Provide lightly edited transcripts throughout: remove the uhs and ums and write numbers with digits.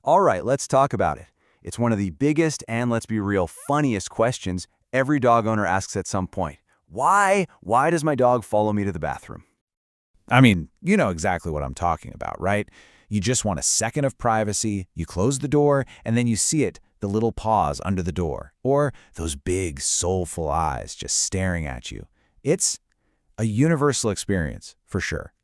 All right, let's talk about it. It's one of the biggest and, let's be real, funniest questions every dog owner asks at some point. Why? Why does my dog follow me to the bathroom? I mean, you know exactly what I'm talking about, right? You just want a second of privacy, you close the door, and then you see it, the little paws under the door, or those big, soulful eyes just staring at you. It's a universal experience, for sure.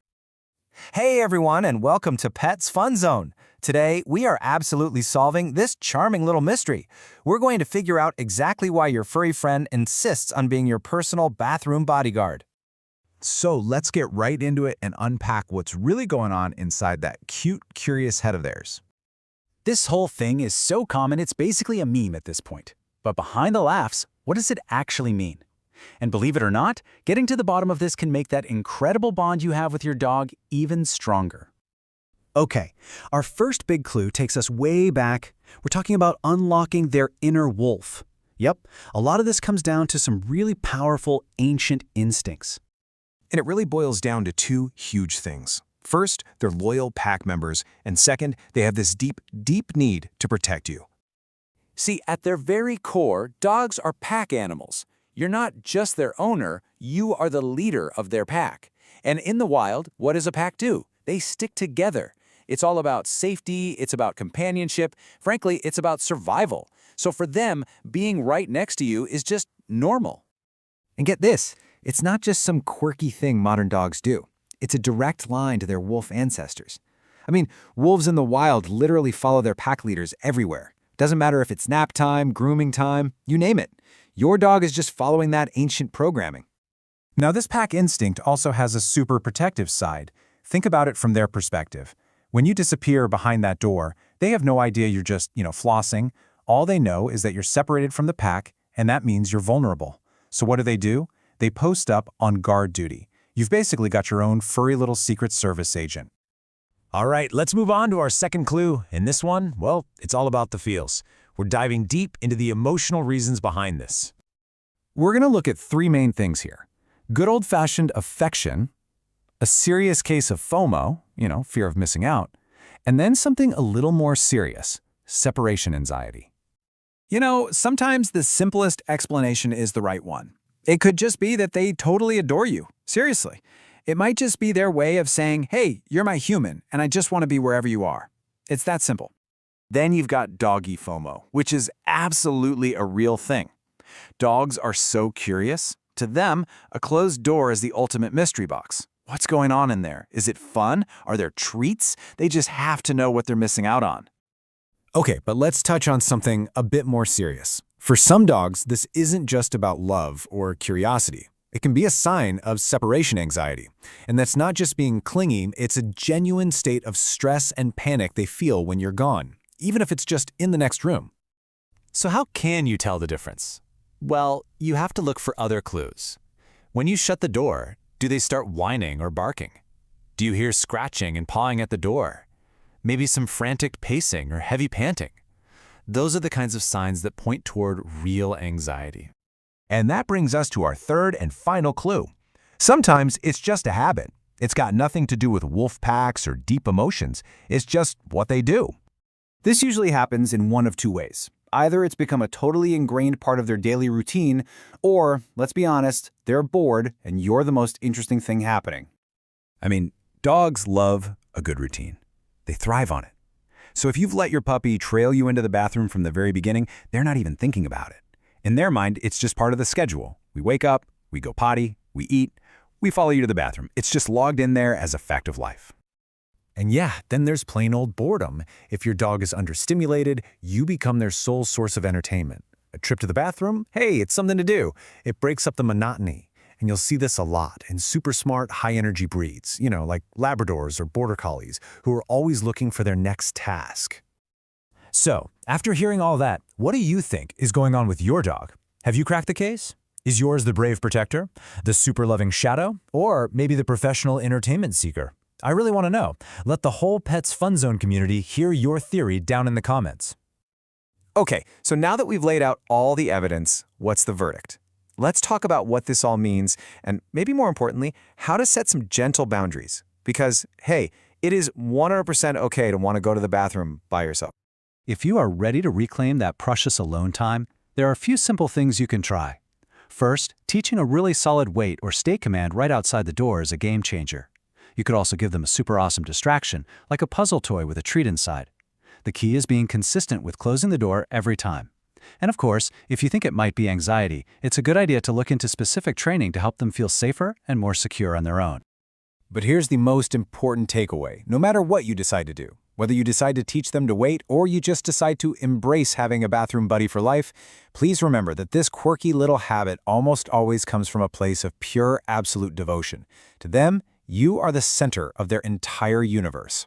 Hey everyone, and welcome to Pets Fun Zone. Today, we are absolutely solving this charming little mystery. We're going to figure out exactly why your furry friend insists on being your personal bathroom bodyguard. So let's get right into it and unpack what's really going on inside that cute, curious head of theirs. This whole thing is so common it's basically a meme at this point. But behind the laughs, what does it actually mean? And believe it or not, getting to the bottom of this can make that incredible bond you have with your dog even stronger. Okay, our first big clue takes us way back. We're talking about unlocking their inner wolf. Yep, a lot of this comes down to some really powerful ancient instincts. And it really boils down to two huge things. First, they're loyal pack members, and second, they have this deep, deep need to protect you. See, at their very core, dogs are pack animals. You're not just their owner, you are the leader of their pack. And in the wild, what does a pack do? They stick together. It's all about safety, it's about companionship, frankly, it's about survival. So for them, being right next to you is just normal. And get this, it's not just some quirky thing modern dogs do. It's a direct line to their wolf ancestors. I mean, wolves in the wild literally follow their pack leaders everywhere. Doesn't matter if it's nap time, grooming time, you name it. Your dog is just following that ancient programming. Now, this pack instinct also has a super protective side. Think about it from their perspective. When you disappear behind that door, they have no idea you're just, flossing. All they know is that you're separated from the pack, and that means you're vulnerable. So what do? They post up on guard duty. You've basically got your own furry little Secret Service agent. All right, let's move on to our second clue. And this one, well, it's all about the feels. We're diving deep into the emotional reasons behind this. We're going to look at three main things here. Good old-fashioned affection, a serious case of FOMO, fear of missing out, and then something a little more serious, separation anxiety. Sometimes the simplest explanation is the right one. It could just be that they totally adore you. Seriously. It might just be their way of saying, hey, you're my human, and I just want to be wherever you are. It's that simple. Then you've got doggy FOMO, which is absolutely a real thing. Dogs are so curious. To them, a closed door is the ultimate mystery box. What's going on in there? Is it fun? Are there treats? They just have to know what they're missing out on. Okay, but let's touch on something a bit more serious. For some dogs, this isn't just about love or curiosity. It can be a sign of separation anxiety. And that's not just being clingy, it's a genuine state of stress and panic they feel when you're gone, even if it's just in the next room. So how can you tell the difference? Well, you have to look for other clues. When you shut the door, do they start whining or barking? Do you hear scratching and pawing at the door? Maybe some frantic pacing or heavy panting? Those are the kinds of signs that point toward real anxiety. And that brings us to our third and final clue. Sometimes it's just a habit. It's got nothing to do with wolf packs or deep emotions. It's just what they do. This usually happens in one of two ways. Either it's become a totally ingrained part of their daily routine, or, let's be honest, they're bored and you're the most interesting thing happening. I mean, dogs love a good routine. They thrive on it. So if you've let your puppy trail you into the bathroom from the very beginning, they're not even thinking about it. In their mind, it's just part of the schedule. We wake up, we go potty, we eat, we follow you to the bathroom. It's just logged in there as a fact of life. And yeah, then there's plain old boredom. If your dog is understimulated, you become their sole source of entertainment. A trip to the bathroom? Hey, it's something to do. It breaks up the monotony. And you'll see this a lot in super smart, high-energy breeds, like Labradors or Border Collies, who are always looking for their next task. So, after hearing all that, what do you think is going on with your dog? Have you cracked the case? Is yours the brave protector, the super-loving shadow, or maybe the professional entertainment seeker? I really want to know. Let the whole Pets Fun Zone community hear your theory down in the comments. Okay, so now that we've laid out all the evidence, what's the verdict? Let's talk about what this all means, and maybe more importantly, how to set some gentle boundaries. Because, hey, it is 100% okay to want to go to the bathroom by yourself. If you are ready to reclaim that precious alone time, there are a few simple things you can try. First, teaching a really solid wait or stay command right outside the door is a game changer. You could also give them a super awesome distraction, like a puzzle toy with a treat inside. The key is being consistent with closing the door every time. And of course, if you think it might be anxiety, it's a good idea to look into specific training to help them feel safer and more secure on their own. But here's the most important takeaway, no matter what you decide to do. Whether you decide to teach them to wait or you just decide to embrace having a bathroom buddy for life, please remember that this quirky little habit almost always comes from a place of pure, absolute devotion. To them, you are the center of their entire universe.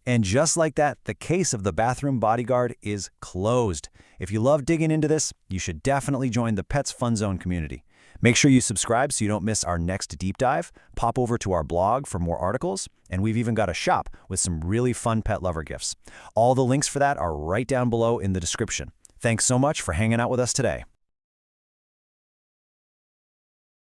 And just like that, the case of the bathroom bodyguard is closed. If you love digging into this, you should definitely join the Pets Fun Zone community. Make sure you subscribe so you don't miss our next deep dive. Pop over to our blog for more articles, and we've even got a shop with some really fun pet lover gifts. All the links for that are right down below in the description. Thanks so much for hanging out with us today.